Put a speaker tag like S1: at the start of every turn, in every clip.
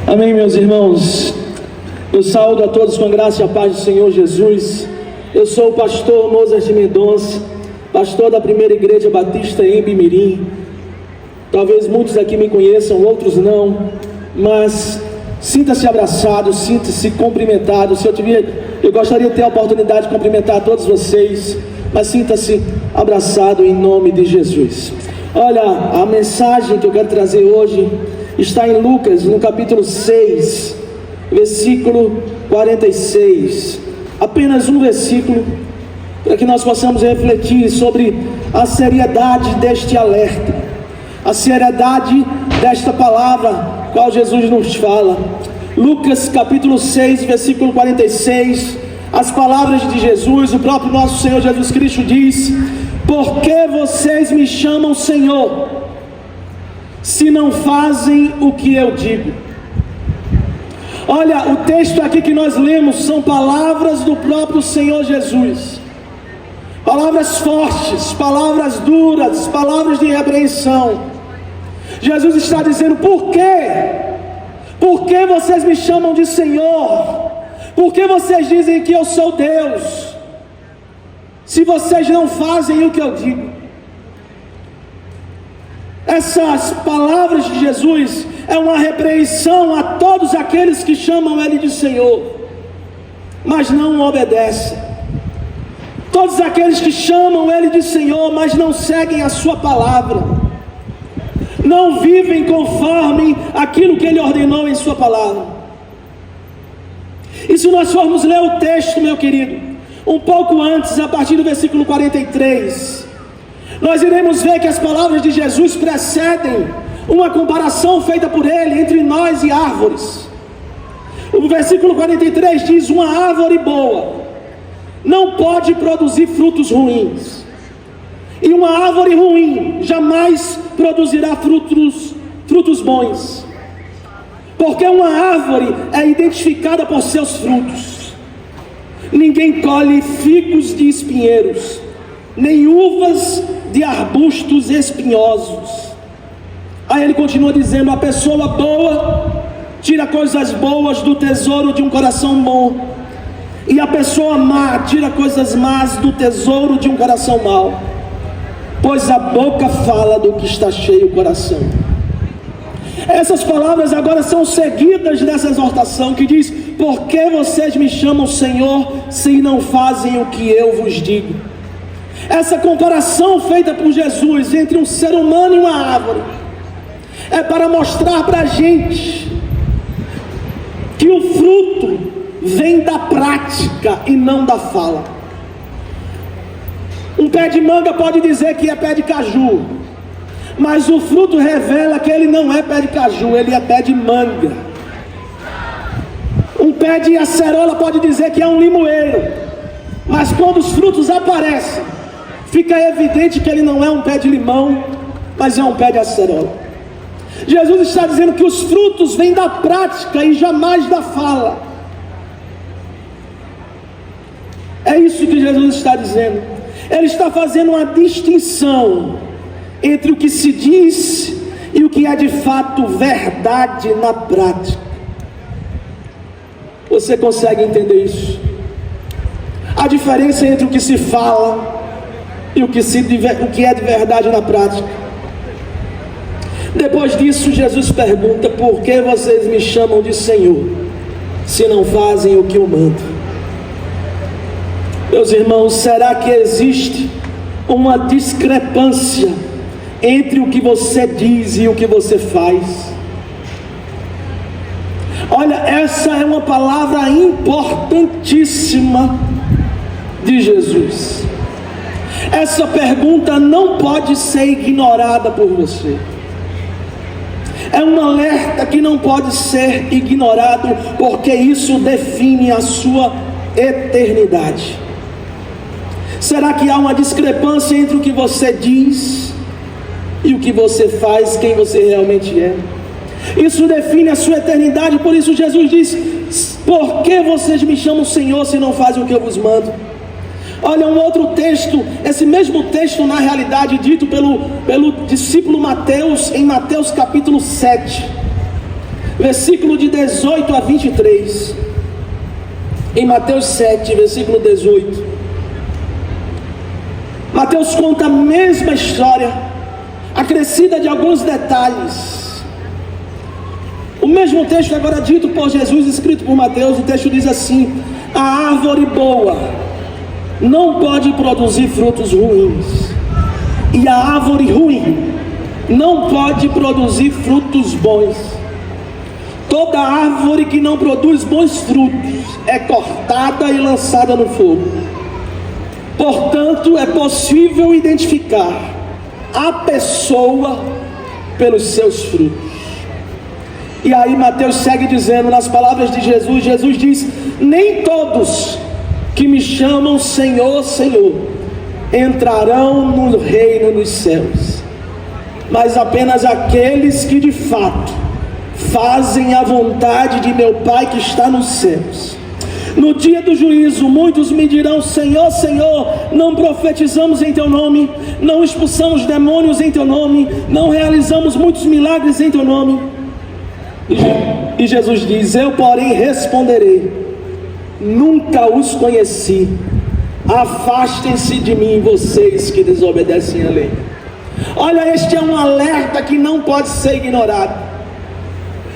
S1: Amém, meus irmãos. Eu saúdo a todos com a graça e a paz do Senhor Jesus. Eu sou o pastor Mozart Mendonça, pastor da Primeira Igreja Batista em Bimirim. Talvez muitos aqui me conheçam, outros não, mas sinta-se abraçado, sinta-se cumprimentado. Eu gostaria de ter a oportunidade de cumprimentar a todos vocês, mas sinta-se abraçado em nome de Jesus. Olha, a mensagem que eu quero trazer hoje está em Lucas, no capítulo 6, versículo 46. Apenas um versículo, para que nós possamos refletir sobre a seriedade deste alerta, a seriedade desta palavra, qual Jesus nos fala. Lucas capítulo 6, versículo 46, as palavras de Jesus, o próprio nosso Senhor Jesus Cristo diz: por que vocês me chamam Senhor, se não fazem o que eu digo? Olha, o texto aqui que nós lemos são palavras do próprio Senhor Jesus, palavras fortes, palavras duras, palavras de repreensão. Jesus está dizendo: por quê? Por que vocês me chamam de Senhor? Por que vocês dizem que eu sou Deus, se vocês não fazem o que eu digo? Essas palavras de Jesus é uma repreensão a todos aqueles que chamam Ele de Senhor, mas não obedecem. Todos aqueles que chamam Ele de Senhor, mas não seguem a sua palavra, não vivem conforme aquilo que Ele ordenou em sua palavra. E se nós formos ler o texto, meu querido, um pouco antes, a partir do versículo 43, nós iremos ver que as palavras de Jesus precedem uma comparação feita por Ele entre nós e árvores. O versículo 43 diz: uma árvore boa não pode produzir frutos ruins, e uma árvore ruim jamais produzirá frutos bons, porque uma árvore é identificada por seus frutos. Ninguém colhe figos de espinheiros, nem uvas de arbustos espinhosos. Aí ele continua dizendo: a pessoa boa tira coisas boas do tesouro de um coração bom, e a pessoa má tira coisas más do tesouro de um coração mau, pois a boca fala do que está cheio o coração. Essas palavras agora são seguidas dessa exortação que diz: por que vocês me chamam Senhor, se não fazem o que eu vos digo? Essa comparação feita por Jesus entre um ser humano e uma árvore é para mostrar para a gente que o fruto vem da prática e não da fala. Um pé de manga pode dizer que é pé de caju, mas o fruto revela que ele não é pé de caju, ele é pé de manga. Um pé de acerola pode dizer que é um limoeiro, mas quando os frutos aparecem, fica evidente que ele não é um pé de limão, mas é um pé de acerola. Jesus está dizendo que os frutos vêm da prática e jamais da fala. É isso que Jesus está dizendo. Ele está fazendo uma distinção entre o que se diz e o que é de fato verdade na prática. Você consegue entender isso? A diferença entre o que se fala e o que é de verdade na prática. Depois disso, Jesus pergunta: por que vocês me chamam de Senhor, se não fazem o que eu mando? Meus irmãos, será que existe uma discrepância entre o que você diz e o que você faz? Olha, essa é uma palavra importantíssima de Jesus. Essa pergunta não pode ser ignorada por você. É um alerta que não pode ser ignorado, porque isso define a sua eternidade. Será que há uma discrepância entre o que você diz e o que você faz, quem você realmente é? Isso define a sua eternidade. Por isso Jesus diz: por que vocês me chamam Senhor, se não fazem o que eu vos mando? Olha, um outro texto, esse mesmo texto na realidade dito pelo discípulo Mateus, em Mateus capítulo 7, versículo de 18 a 23, em Mateus 7, versículo 18, Mateus conta a mesma história, acrescida de alguns detalhes. O mesmo texto agora dito por Jesus, escrito por Mateus. O texto diz assim: a árvore boa não pode produzir frutos ruins, e a árvore ruim não pode produzir frutos bons. Toda árvore que não produz bons frutos é cortada e lançada no fogo. Portanto, é possível identificar a pessoa pelos seus frutos. E aí Mateus segue dizendo, nas palavras de Jesus, Jesus diz: nem todos que me chamam Senhor, Senhor, entrarão no reino dos céus, mas apenas aqueles que de fato fazem a vontade de meu Pai que está nos céus. No dia do juízo, muitos me dirão: Senhor, Senhor, não profetizamos em teu nome, não expulsamos demônios em teu nome, não realizamos muitos milagres em teu nome. E Jesus diz: eu porém responderei: nunca os conheci, afastem-se de mim, vocês que desobedecem a lei. Olha, este é um alerta que não pode ser ignorado.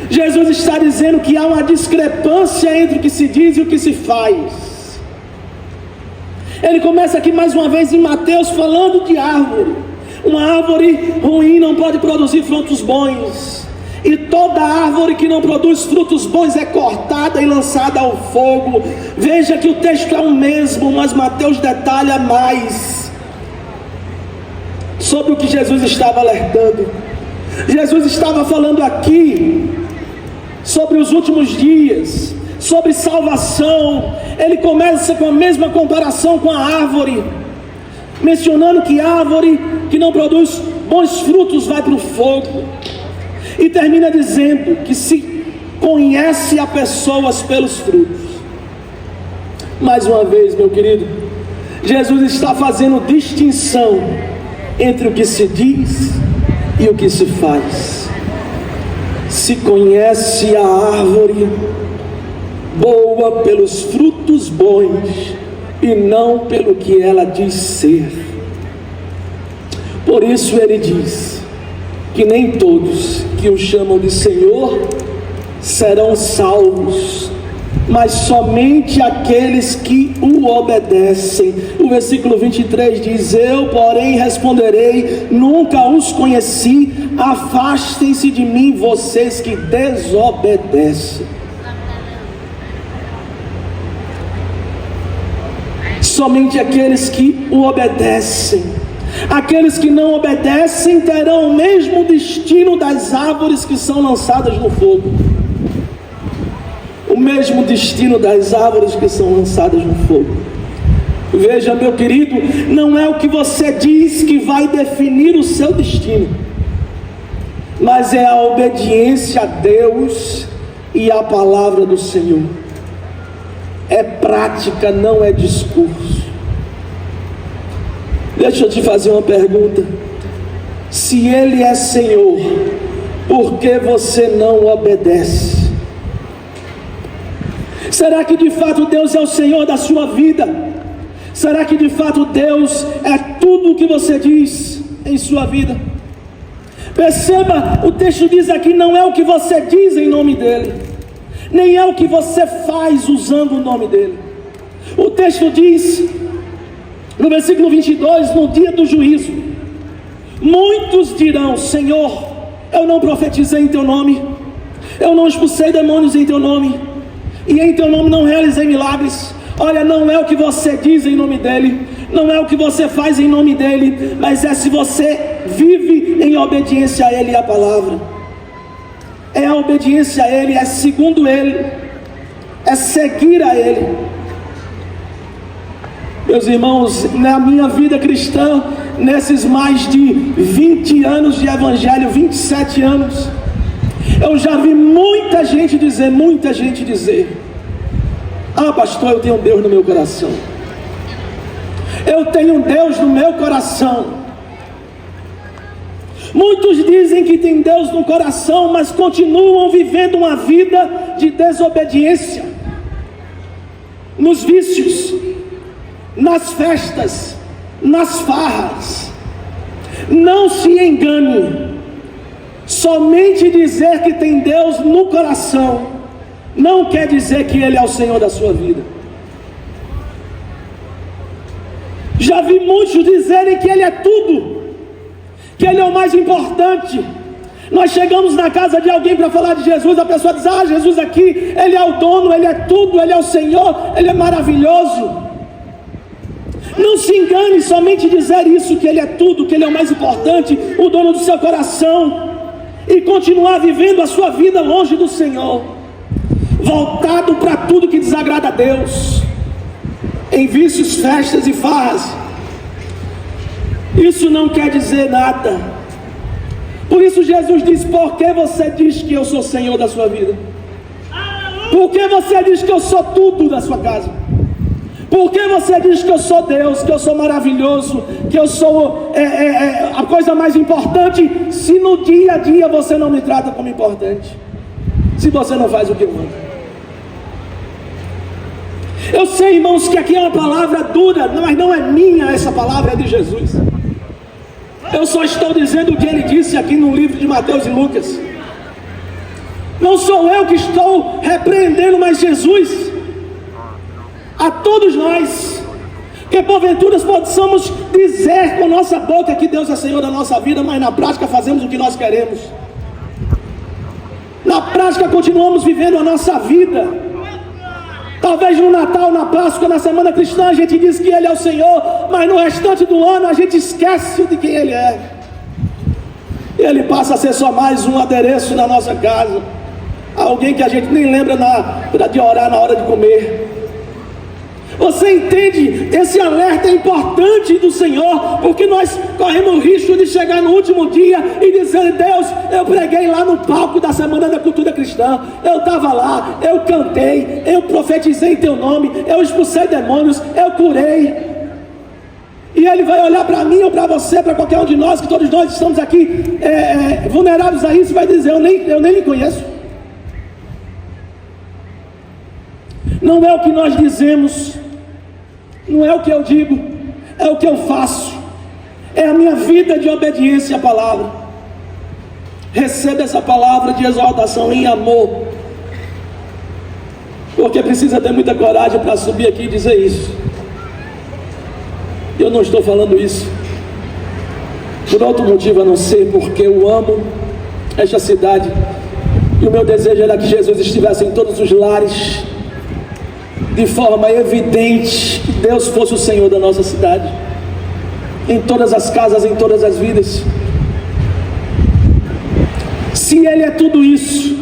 S1: Jesus está dizendo que há uma discrepância entre o que se diz e o que se faz. Ele começa aqui mais uma vez em Mateus falando de árvore. Uma árvore ruim não pode produzir frutos bons, e toda árvore que não produz frutos bons é cortada e lançada ao fogo. Veja que o texto é o mesmo, mas Mateus detalha mais sobre o que Jesus estava alertando. Jesus estava falando aqui sobre os últimos dias, sobre salvação. Ele começa com a mesma comparação com a árvore, mencionando que a árvore que não produz bons frutos vai para o fogo, e termina dizendo que se conhece a pessoas pelos frutos. Mais uma vez, meu querido, Jesus está fazendo distinção entre o que se diz e o que se faz. Se conhece a árvore boa pelos frutos bons, e não pelo que ela diz ser. Por isso ele diz que nem todos que o chamam de Senhor serão salvos, mas somente aqueles que o obedecem. O versículo 23 diz: eu porém responderei: nunca os conheci, afastem-se de mim, vocês que desobedecem. Somente aqueles que o obedecem. Aqueles que não obedecem terão o mesmo destino das árvores que são lançadas no fogo. O mesmo destino das árvores que são lançadas no fogo. Veja, meu querido, não é o que você diz que vai definir o seu destino, mas é a obediência a Deus e a palavra do Senhor. É prática, não é discurso. Deixa eu te fazer uma pergunta: se Ele é Senhor, por que você não obedece? Será que de fato Deus é o Senhor da sua vida? Será que de fato Deus é tudo o que você diz em sua vida? Perceba, o texto diz aqui: não é o que você diz em nome dEle, nem é o que você faz usando o nome dEle. O texto diz, no versículo 22, no dia do juízo, muitos dirão: Senhor, eu não profetizei em teu nome, eu não expulsei demônios em teu nome, e em teu nome não realizei milagres. Olha, não é o que você diz em nome dEle, não é o que você faz em nome dEle, mas é se você vive em obediência a Ele e a palavra. É a obediência a Ele, é segundo Ele, é seguir a Ele. Meus irmãos, na minha vida cristã, nesses mais de 20 anos de evangelho, 27 anos, eu já vi muita gente dizer: ah, pastor, eu tenho Deus no meu coração, eu tenho Deus no meu coração. Muitos dizem que tem Deus no coração, mas continuam vivendo uma vida de desobediência, nos vícios, nas festas, nas farras. Não se engane, somente dizer que tem Deus no coração não quer dizer que Ele é o Senhor da sua vida. Já vi muitos dizerem que Ele é tudo, que Ele é o mais importante. Nós chegamos na casa de alguém para falar de Jesus, a pessoa diz: Jesus aqui, Ele é o dono, Ele é tudo, Ele é o Senhor, Ele é maravilhoso. Não se engane somente dizer isso, que Ele é tudo, que Ele é o mais importante, o dono do seu coração, e continuar vivendo a sua vida longe do Senhor, voltado para tudo que desagrada a Deus, em vícios, festas e farras. Isso não quer dizer nada. Por isso Jesus diz: por que você diz que eu sou Senhor da sua vida? Por que você diz que eu sou tudo da sua casa? Por que você diz que eu sou Deus, que eu sou maravilhoso, que eu sou a coisa mais importante, se no dia a dia você não me trata como importante, se você não faz o que eu mando? Eu sei, irmãos, que aqui é uma palavra dura, mas não é minha essa palavra, é de Jesus. Eu só estou dizendo o que Ele disse aqui no livro de Mateus e Lucas. Não sou eu que estou repreendendo, mas Jesus. A todos nós, que porventura possamos dizer com nossa boca que Deus é Senhor da nossa vida, mas na prática fazemos o que nós queremos. Na prática continuamos vivendo a nossa vida. Talvez no Natal, na Páscoa, na Semana Cristã a gente diz que Ele é o Senhor, mas no restante do ano a gente esquece de quem Ele é. E Ele passa a ser só mais um adereço na nossa casa, alguém que a gente nem lembra de orar na hora de comer. Você entende? Esse alerta é importante do Senhor, porque nós corremos o risco de chegar no último dia e dizer: Deus, eu preguei lá no palco da Semana da Cultura Cristã, eu estava lá, eu cantei, eu profetizei em Teu nome, eu expulsei demônios, eu curei. E Ele vai olhar para mim ou para você, para qualquer um de nós, que todos nós estamos aqui vulneráveis a isso, e vai dizer: eu nem lhe conheço. Não é o que nós dizemos, não é o que eu digo, é o que eu faço, é a minha vida de obediência à palavra. Receba essa palavra de exaltação em amor, porque precisa ter muita coragem para subir aqui e dizer isso. Eu não estou falando isso por outro motivo a não ser porque eu amo esta cidade, e o meu desejo era que Jesus estivesse em todos os lares, de forma evidente, que Deus fosse o Senhor da nossa cidade, em todas as casas, em todas as vidas. Se Ele é tudo isso,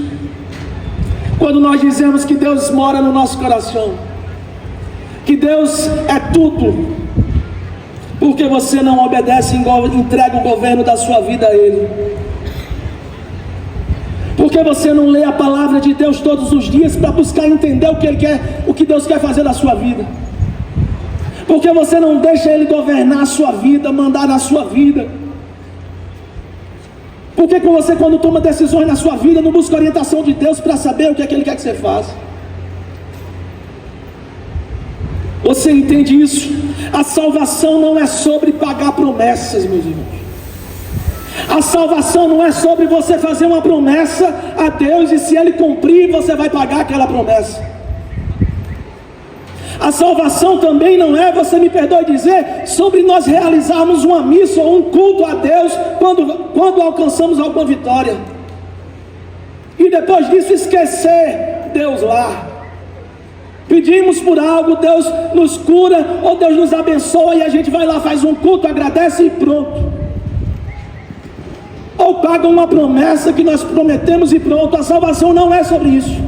S1: quando nós dizemos que Deus mora no nosso coração, que Deus é tudo, porque você não obedece e entrega o governo da sua vida a Ele? Porque você não lê a palavra de Deus todos os dias para buscar entender o que Ele quer, o que Deus quer fazer na sua vida? Porque você não deixa Ele governar a sua vida, mandar na sua vida? Porque você, quando toma decisões na sua vida, não busca orientação de Deus para saber o que é que Ele quer que você faça? Você entende isso? A salvação não é sobre pagar promessas, meus irmãos. A salvação não é sobre você fazer uma promessa a Deus e se Ele cumprir, você vai pagar aquela promessa. A salvação também não é, você me perdoe dizer, sobre nós realizarmos uma missa ou um culto a Deus quando alcançamos alguma vitória, e depois disso esquecer Deus lá. Pedimos por algo, Deus nos cura, ou Deus nos abençoa, e a gente vai lá, faz um culto, agradece e pronto. Ou paga uma promessa que nós prometemos e pronto. A salvação não é sobre isso.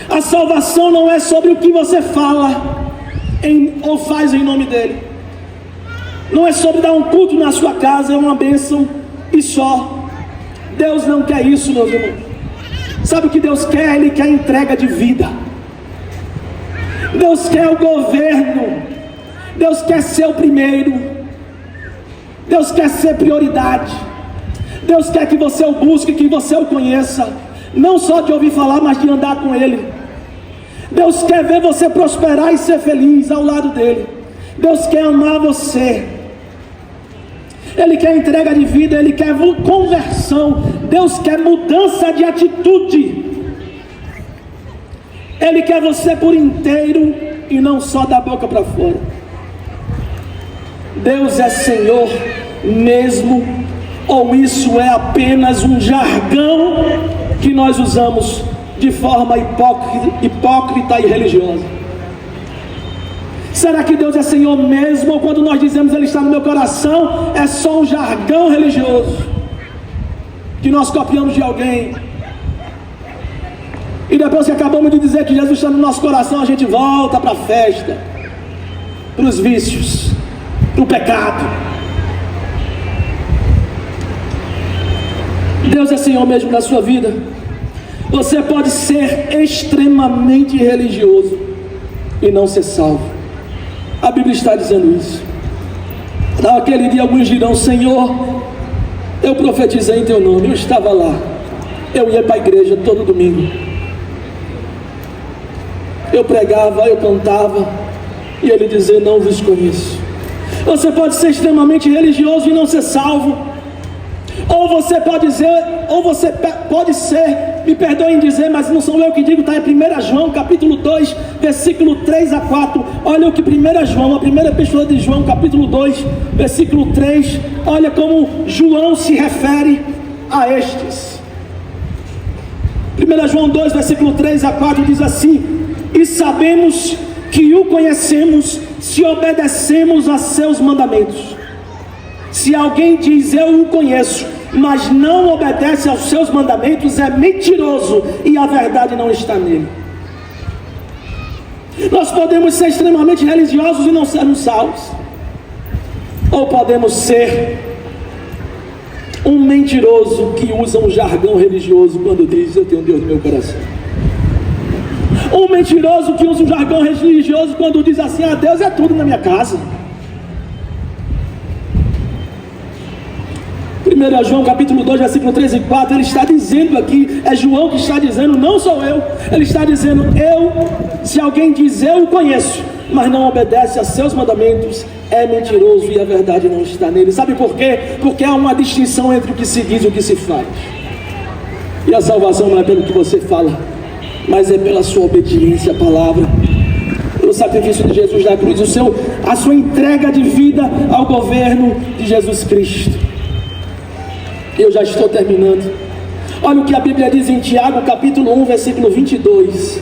S1: A salvação não é sobre o que você fala ou faz em nome dEle. Não é sobre dar um culto na sua casa, é uma bênção e só. Deus não quer isso, meus irmãos. Sabe o que Deus quer? Ele quer entrega de vida. Deus quer o governo. Deus quer ser o primeiro. Deus quer ser prioridade. Deus quer que você o busque, que você o conheça, não só de ouvir falar, mas de andar com Ele. Deus quer ver você prosperar e ser feliz ao lado dEle. Deus quer amar você. Ele quer entrega de vida, Ele quer conversão. Deus quer mudança de atitude. Ele quer você por inteiro e não só da boca para fora. Deus é Senhor mesmo, ou isso é apenas um jargão que nós usamos de forma hipócrita e religiosa? Será que Deus é Senhor mesmo, ou quando nós dizemos Ele está no meu coração, é só um jargão religioso que nós copiamos de alguém? E depois que acabamos de dizer que Jesus está no nosso coração, a gente volta para a festa, para os vícios, para o pecado. Deus é Senhor mesmo na sua vida. Você pode ser extremamente religioso e não ser salvo. A Bíblia está dizendo isso. Naquele dia alguns dirão: Senhor, eu profetizei em teu nome, eu estava lá, eu ia para a igreja todo domingo, eu pregava, eu cantava, e Ele dizer: não vos conheço. Você pode ser extremamente religioso e não ser salvo. Ou você pode ser, me perdoem dizer, mas não sou eu que digo, está em 1 João capítulo 2, versículo 3 a 4. Olha o que 1 João, a primeira epístola de João, capítulo 2, versículo 3, olha como João se refere a estes. 1 João 2, versículo 3 a 4 diz assim: e sabemos que o conhecemos se obedecemos a seus mandamentos. Se alguém diz eu o conheço, mas não obedece aos seus mandamentos, é mentiroso e a verdade não está nele. Nós podemos ser extremamente religiosos e não sermos salvos, ou podemos ser um mentiroso que usa um jargão religioso quando diz eu tenho Deus no meu coração. Um mentiroso que usa um jargão religioso quando diz assim: ah, Deus é tudo na minha casa. 1 João capítulo 2, versículo 3 e 4, ele está dizendo aqui, é João que está dizendo, não sou eu. Ele está dizendo: se alguém diz eu o conheço, mas não obedece a seus mandamentos, é mentiroso e a verdade não está nele. Sabe por quê? Porque há uma distinção entre o que se diz e o que se faz. E a salvação não é pelo que você fala, mas é pela sua obediência à palavra, pelo sacrifício de Jesus na cruz, a sua entrega de vida ao governo de Jesus Cristo. Eu já estou terminando. Olha o que a Bíblia diz em Tiago capítulo 1, versículo 22.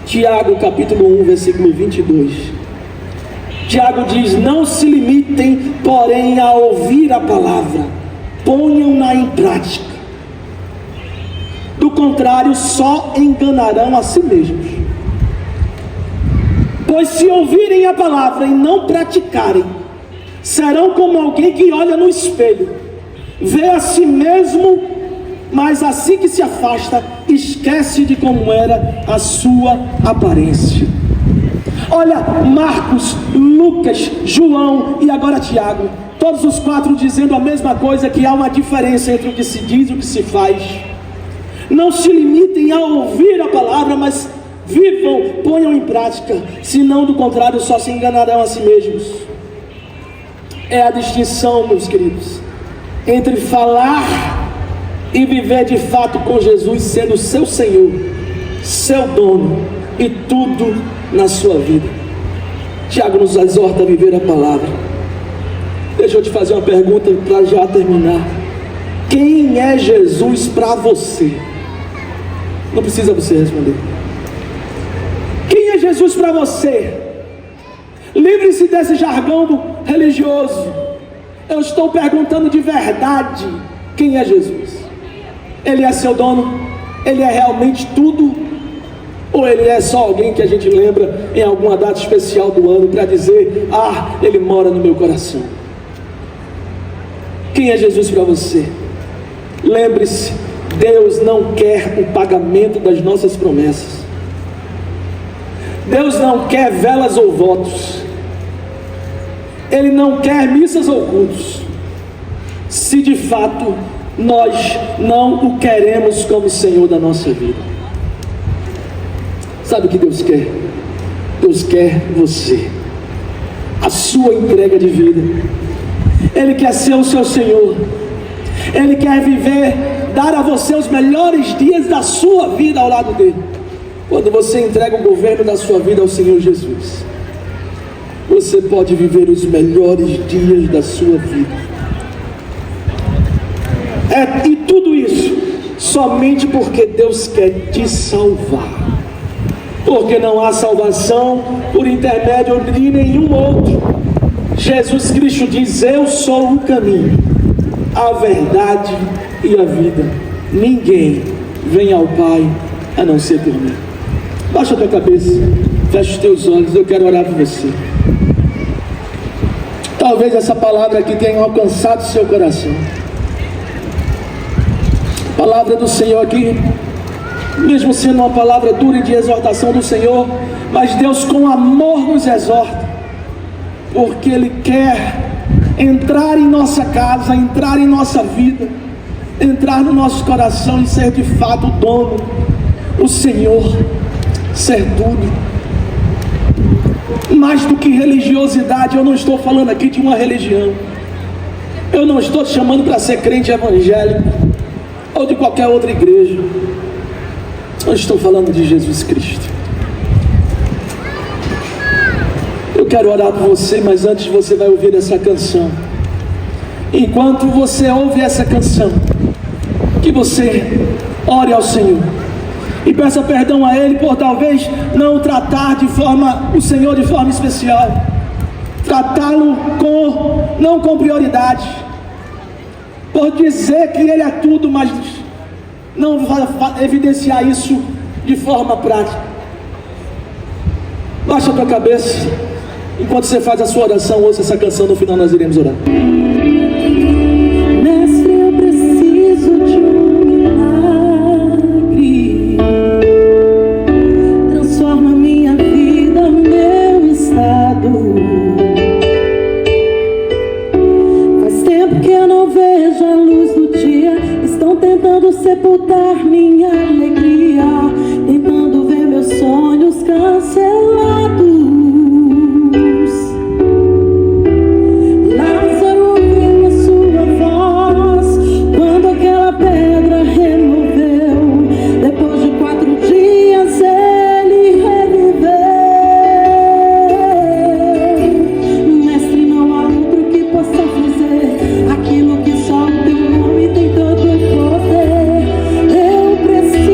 S1: Tiago capítulo 1, versículo 22. Tiago diz: não se limitem, porém, a ouvir a palavra, ponham-na em prática. Do contrário, só enganarão a si mesmos. Pois se ouvirem a palavra e não praticarem, serão como alguém que olha no espelho, vê a si mesmo, mas assim que se afasta, esquece de como era a sua aparência. Olha, Marcos, Lucas, João e agora Tiago, todos os quatro dizendo a mesma coisa, que há uma diferença entre o que se diz e o que se faz. Não se limitem a ouvir a palavra, mas vivam, ponham em prática, senão do contrário só se enganarão a si mesmos. É a distinção, meus queridos, entre falar e viver de fato com Jesus, sendo seu Senhor, seu dono e tudo na sua vida. Tiago nos exorta a viver a palavra. Deixa eu te fazer uma pergunta para já terminar. Quem é Jesus para você? Não precisa você responder. Quem é Jesus para você? Livre-se desse jargão religioso. Eu estou perguntando de verdade: quem é Jesus? Ele é seu dono? Ele é realmente tudo? Ou ele é só alguém que a gente lembra em alguma data especial do ano para dizer: ah, ele mora no meu coração? Quem é Jesus para você? Lembre-se, Deus não quer o pagamento das nossas promessas. Deus não quer velas ou votos. Ele não quer missas ou cultos, se de fato nós não o queremos como Senhor da nossa vida. Sabe o que Deus quer? Deus quer você, a sua entrega de vida. Ele quer ser o seu Senhor. Ele quer viver, dar a você os melhores dias da sua vida ao lado dele. Quando você entrega o governo da sua vida ao Senhor Jesus, você pode viver os melhores dias da sua vida. E tudo isso somente porque Deus quer te salvar. Porque não há salvação por intermédio de nenhum outro. Jesus Cristo diz: eu sou o caminho, a verdade e a vida. Ninguém vem ao Pai a não ser por mim. Baixa a tua cabeça, fecha os teus olhos, eu quero orar por você. Talvez essa palavra aqui tenha alcançado o seu coração. A palavra do Senhor aqui, mesmo sendo uma palavra dura e de exortação do Senhor, mas Deus com amor nos exorta, porque Ele quer entrar em nossa casa, entrar em nossa vida, entrar no nosso coração e ser de fato o dono, o Senhor, ser tudo. Mais do que religiosidade, eu não estou falando aqui de uma religião. Eu não estou te chamando para ser crente evangélico ou de qualquer outra igreja. Eu estou falando de Jesus Cristo. Eu quero orar por você, mas antes você vai ouvir essa canção. Enquanto você ouve essa canção, que você ore ao Senhor e peça perdão a Ele por talvez não tratar o Senhor de forma especial, tratá-lo não com prioridade, por dizer que Ele é tudo, mas não evidenciar isso de forma prática. Baixa a tua cabeça. Enquanto você faz a sua oração, ouça essa canção. No final nós iremos orar.
S2: Mestre, eu preciso de um milagre. Transforma minha vida, meu estado. Faz tempo que eu não vejo a luz do dia. Estão tentando sepultar minha alegria, tentando ver meus sonhos cancelados. Lázaro ouviu a sua voz quando aquela pedra removeu. Depois de 4 dias ele reviveu. Mestre, não há outro que possa fazer aquilo que só o teu nome tem todo o poder. Eu preciso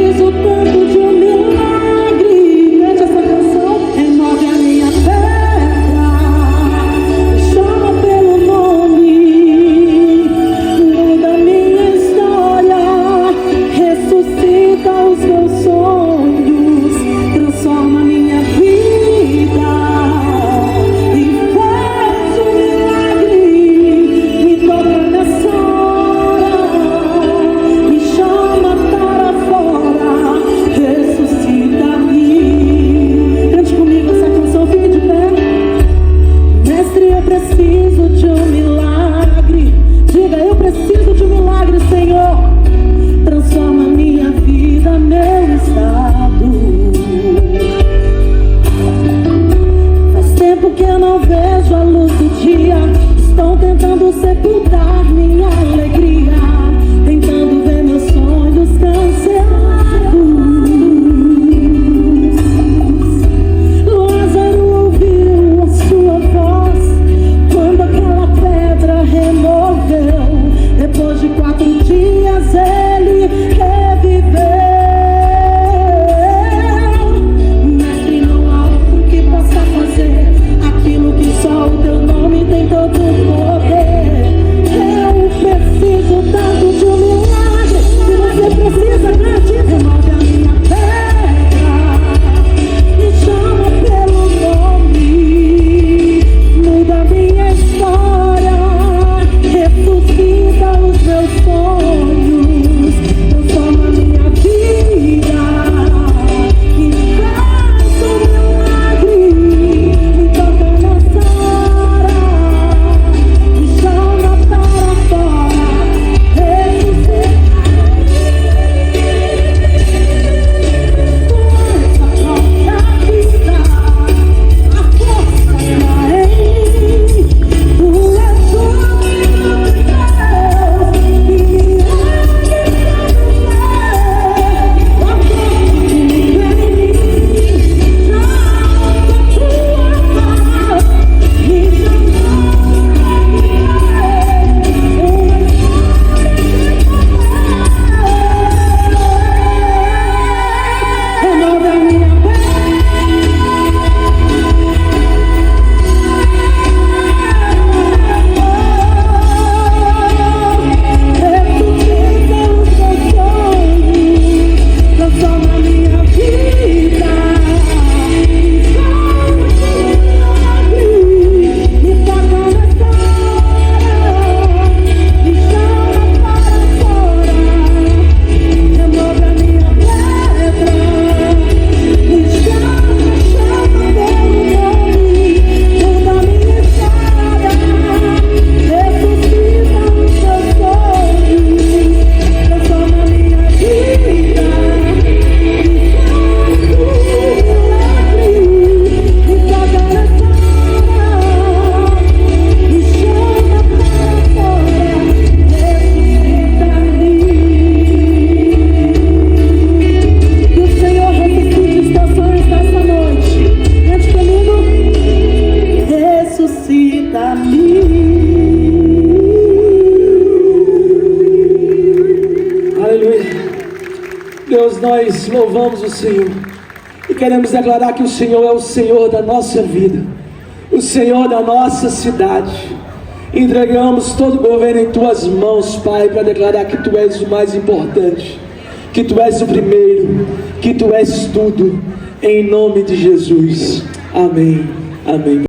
S1: Deus, nós louvamos o Senhor e queremos declarar que o Senhor é o Senhor da nossa vida, o Senhor da nossa cidade. Entregamos todo o governo em Tuas mãos, Pai, para declarar que Tu és o mais importante, que Tu és o primeiro, que Tu és tudo, em nome de Jesus. Amém. Amém.